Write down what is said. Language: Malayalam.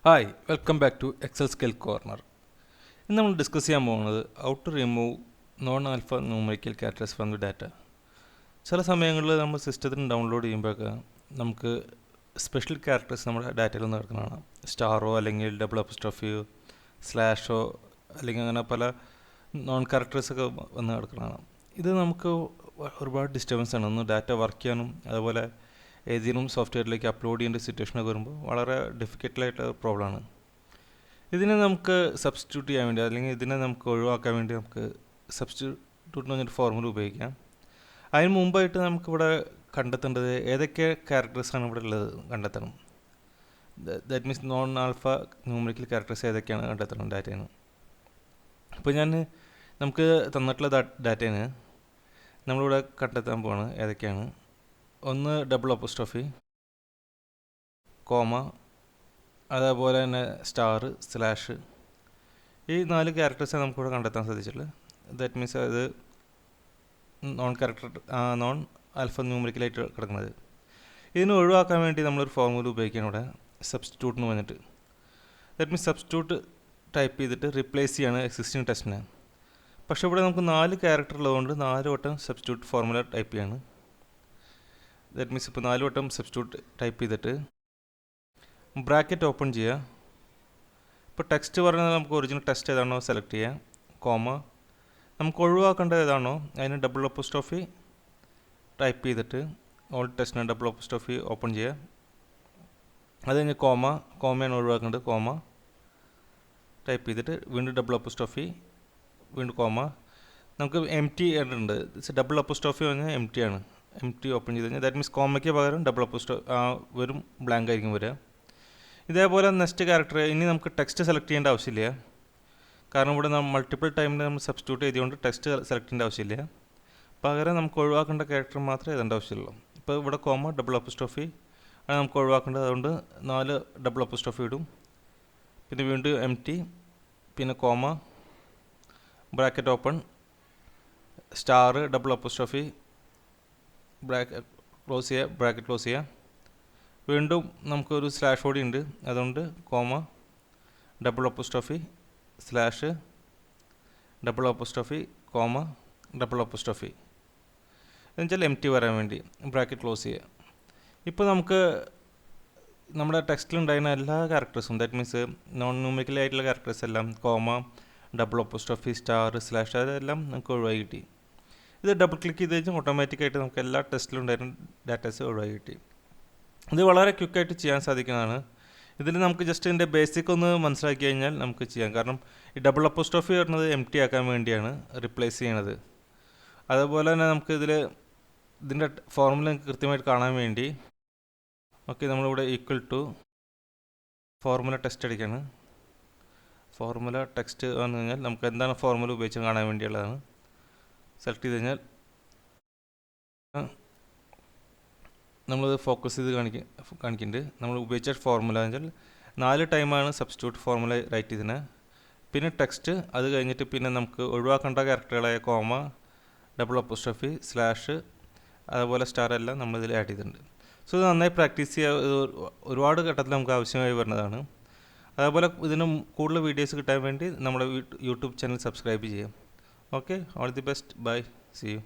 Hi welcome back to Excel skill corner. ഇന്ന് നമ്മൾ ഡിസ്കസ് ചെയ്യാൻ പോകുന്നത് how to remove non alpha numerical characters from the data. ചില സമയങ്ങളിൽ നമ്മൾ സിസ്റ്റത്തിന് ഡൗൺലോഡ് ചെയ്യുമ്പോഴൊക്കെ നമുക്ക് സ്പെഷ്യൽ ക്യാരക്ടേഴ്സ് നമ്മുടെ ഡാറ്റയിൽ ഒന്ന് കിടക്കുന്നതാണ്. സ്റ്റാറോ അല്ലെങ്കിൽ ഡബിൾ അപ്പോസ്ട്രോഫിയോ സ്ലാഷോ അല്ലെങ്കിൽ അങ്ങനെ പല നോൺ ക്യാരക്ടേഴ്സൊക്കെ വന്ന് കിടക്കുന്നതാണ്. ഇത് നമുക്ക് ഒരുപാട് ഡിസ്റ്റർബൻസ് ആണ്. ഒന്ന് ഡാറ്റ വർക്ക് ചെയ്യാനും അതുപോലെ ഏതെങ്കിലും സോഫ്റ്റ്വെയറിലേക്ക് അപ്ലോഡ് ചെയ്യേണ്ട സിറ്റുവേഷനൊക്കെ വരുമ്പോൾ വളരെ ഡിഫിക്കൽട്ടായിട്ടുള്ള പ്രോബ്ലമാണ്. ഇതിനെ നമുക്ക് സബ്സ്റ്റിറ്റ്യൂട്ട് ചെയ്യാൻ വേണ്ടി അല്ലെങ്കിൽ ഇതിനെ നമുക്ക് ഒഴിവാക്കാൻ വേണ്ടി നമുക്ക് സബ്സ്റ്റിറ്റ്യൂട്ട് എന്ന് പറഞ്ഞൊരു ഫോർമുല ഉപയോഗിക്കാം. അതിന് മുമ്പായിട്ട് നമുക്കിവിടെ കണ്ടെത്തേണ്ടത് ഏതൊക്കെ ക്യാരക്ടേഴ്സാണ് ഇവിടെ ഉള്ളത് കണ്ടെത്തണം. That means non alpha numerical characters ഏതൊക്കെയാണ് കണ്ടെത്തണം ഡാറ്റയിൽ നിന്ന്. ഇപ്പോൾ നമുക്ക് തന്നിട്ടുള്ള ഡാറ്റയിൽ നമ്മളിവിടെ കണ്ടെത്താൻ പോവാണ് ഏതൊക്കെയാണ്. ഒന്ന് ഡബിൾ അപ്പോസ്ട്രോഫി, കോമ, അതേപോലെ തന്നെ സ്റ്റാർ, സ്ലാഷ്. ഈ 4 ക്യാരക്ടേഴ്സാണ് നമുക്കിവിടെ കണ്ടെത്താൻ സാധിച്ചിട്ടുള്ളത്. ദാറ്റ് മീൻസ് അത് നോൺ ആൽഫ ന്യൂമറിക്കലായിട്ട് കിടക്കുന്നത്. ഇതിന് ഒഴിവാക്കാൻ വേണ്ടി നമ്മളൊരു ഫോർമുല ഉപയോഗിക്കുകയാണ് ഇവിടെ, സബ്സ്റ്റിറ്റ്യൂട്ട് എന്ന് പറഞ്ഞിട്ട്. ദാറ്റ് മീൻസ് സബ്സ്റ്റിറ്റ്യൂട്ട് ടൈപ്പ് ചെയ്തിട്ട് റിപ്ലേസ് ചെയ്യാണ് എക്സിസ്റ്റിംഗ് ടെസ്റ്റിനെ. പക്ഷേ ഇവിടെ നമുക്ക് 4 ക്യാരക്ടർ ഉള്ളതുകൊണ്ട് 4 വട്ടം സബ്സ്റ്റിറ്റ്യൂട്ട് ഫോർമുല ടൈപ്പ് ചെയ്യാണ്. ദാറ്റ് മീൻസ് ഇപ്പോൾ 4 വട്ടം സബ്സ്റ്റിറ്റ്യൂട്ട് ടൈപ്പ് ചെയ്തിട്ട് ബ്രാക്കറ്റ് ഓപ്പൺ ചെയ്യുക. ഇപ്പോൾ ടെക്സ്റ്റ് പറഞ്ഞാൽ നമുക്ക് ഒറിജിനൽ ടെക്സ്റ്റ് ഏതാണോ സെലക്ട് ചെയ്യുക, കോമ. നമുക്ക് ഒഴിവാക്കേണ്ടത് ഏതാണോ അതിന് ഡബിൾ അപ്പോസ്ട്രോഫി ടൈപ്പ് ചെയ്തിട്ട് ഓൾ ടെസ്റ്റിന് ഡബിൾ അപ്പോസ്ട്രോഫി ഓപ്പൺ ചെയ്യുക. അത് കഴിഞ്ഞ് കോമയാണ് ഒഴിവാക്കേണ്ടത്, കോമ ടൈപ്പ് ചെയ്തിട്ട് വീണ്ടും ഡബിൾ അപ്പോസ്ട്രോഫി, വീണ്ടും കോമ. നമുക്ക് എം ടി ഉണ്ട്. ഡബിൾ അപ്പോസ്ട്രോഫി പറഞ്ഞാൽ എം ടി ആണ്. എം ടി ഓപ്പൺ ചെയ്ത് കഴിഞ്ഞാൽ ദാറ്റ് മീൻസ് കോമയ്ക്ക് പകരം ഡബിൾ വെറും ബ്ലാങ്ക് ആയിരിക്കും വരിക. ഇതേപോലെ നെക്സ്റ്റ് ക്യാരക്ടർ ഇനി നമുക്ക് ടെക്സ്റ്റ് സെലക്ട് ചെയ്യേണ്ട ആവശ്യമില്ല. കാരണം ഇവിടെ മൾട്ടിപ്പിൾ ടൈമിൽ നമ്മൾ സബ്സ്റ്റിറ്റ്യൂട്ട് ചെയ്തുകൊണ്ട് ടെക്സ്റ്റ് സെലക്ട് ചെയ്യേണ്ട ആവശ്യമില്ല. പകരം നമുക്ക് ഒഴിവാക്കേണ്ട ക്യാരക്ടർ മാത്രമേ എഴുതേണ്ട ആവശ്യമുള്ളൂ. ഇപ്പോൾ ഇവിടെ കോമ ഡബിൾ അപ്പോസ്ട്രോഫി ആണ് നമുക്ക് ഒഴിവാക്കേണ്ടത്. അതുകൊണ്ട് 4 ഡബിൾ അപ്പോസ്ട്രോഫി ഇടും. പിന്നെ വീണ്ടും എം ടി, പിന്നെ comma, bracket open, star, double apostrophe, close ചെയ്യുക, ബ്രാക്കറ്റ് ക്ലോസ് ചെയ്യുക. വീണ്ടും നമുക്കൊരു സ്ലാഷ് കൂടി ഉണ്ട്. അതുകൊണ്ട് comma, double apostrophe, slash, double apostrophe, comma, double apostrophe എന്നുവെച്ചാൽ എം ടി വരാൻ വേണ്ടി ബ്രാക്കറ്റ് ക്ലോസ് ചെയ്യുക. ഇപ്പോൾ നമുക്ക് നമ്മുടെ ടെക്സ്റ്റിലുണ്ടായിരുന്ന എല്ലാ ക്യാരക്ടേഴ്സും ദാറ്റ് മീൻസ് നോൺ ന്യൂമറിക്കൽ ആയിട്ടുള്ള ക്യാരക്ടേഴ്സ് എല്ലാം comma, double apostrophe, star, slash അതെല്ലാം നമുക്ക് ഒഴിവായി കിട്ടി. ഇത് ഡബിൾ ക്ലിക്ക് ചെയ്ത് കഴിഞ്ഞാൽ ഓട്ടോമാറ്റിക്കായിട്ട് നമുക്ക് എല്ലാ ടെസ്റ്റിലും ഉണ്ടായിരുന്ന ഡാറ്റാസ് ഒഴിവായി കിട്ടി. ഇത് വളരെ ക്വിക്കായിട്ട് ചെയ്യാൻ സാധിക്കുന്നതാണ്. ഇതിൽ നമുക്ക് ജസ്റ്റ് ഇതിൻ്റെ ബേസിക് ഒന്ന് മനസ്സിലാക്കി കഴിഞ്ഞാൽ നമുക്ക് ചെയ്യാം. കാരണം ഈ ഡബിൾ അപ്പോസ്ട്രോഫി വരുന്നത് എം ടി ആക്കാൻ വേണ്ടിയാണ് റിപ്ലേസ് ചെയ്യണത്. അതുപോലെ തന്നെ നമുക്ക് ഇതിൻ്റെ ഫോർമുല കൃത്യമായിട്ട് കാണാൻ വേണ്ടി നമ്മളിവിടെ ഈക്വൽ ടു ഫോർമുല ടെക്സ്റ്റ് അടിക്കുകയാണ്. ഫോർമുല ടെക്സ്റ്റ് വന്നു കഴിഞ്ഞാൽ നമുക്ക് എന്താണ് ഫോർമുല ഉപയോഗിച്ച് കാണാൻ വേണ്ടിയുള്ളതാണ്. സെലക്ട് ചെയ്ത് കഴിഞ്ഞാൽ നമ്മളത് ഫോക്കസ് ചെയ്ത് കാണിക്കുന്നുണ്ട്. നമ്മൾ ഉപയോഗിച്ച ഫോർമുല എന്ന് വെച്ചാൽ 4 ടൈമാണ് സബ്സ്റ്റിറ്റ്യൂട്ട് ഫോർമുല റൈറ്റ് ചെയ്തതിന്. പിന്നെ ടെക്സ്റ്റ്, അത് കഴിഞ്ഞിട്ട് പിന്നെ നമുക്ക് ഒഴിവാക്കേണ്ട ക്യാരക്ടറുകളായ കോമ, ഡബിൾ അപ്പോസ്ട്രോഫി, സ്ലാഷ്, അതുപോലെ സ്റ്റാർ എല്ലാം നമ്മളിതിൽ ആഡ് ചെയ്തിട്ടുണ്ട്. സോ ഇത് നന്നായി പ്രാക്ടീസ് ചെയ്യുക. ഒരുപാട് ഘട്ടത്തിൽ നമുക്ക് ആവശ്യമായി വരുന്നതാണ്. അതേപോലെ ഇതിന് കൂടുതൽ വീഡിയോസ് കിട്ടാൻ വേണ്ടി നമ്മുടെ യൂട്യൂബ് ചാനൽ സബ്സ്ക്രൈബ് ചെയ്യാം. Okay, all the best. Bye. See you.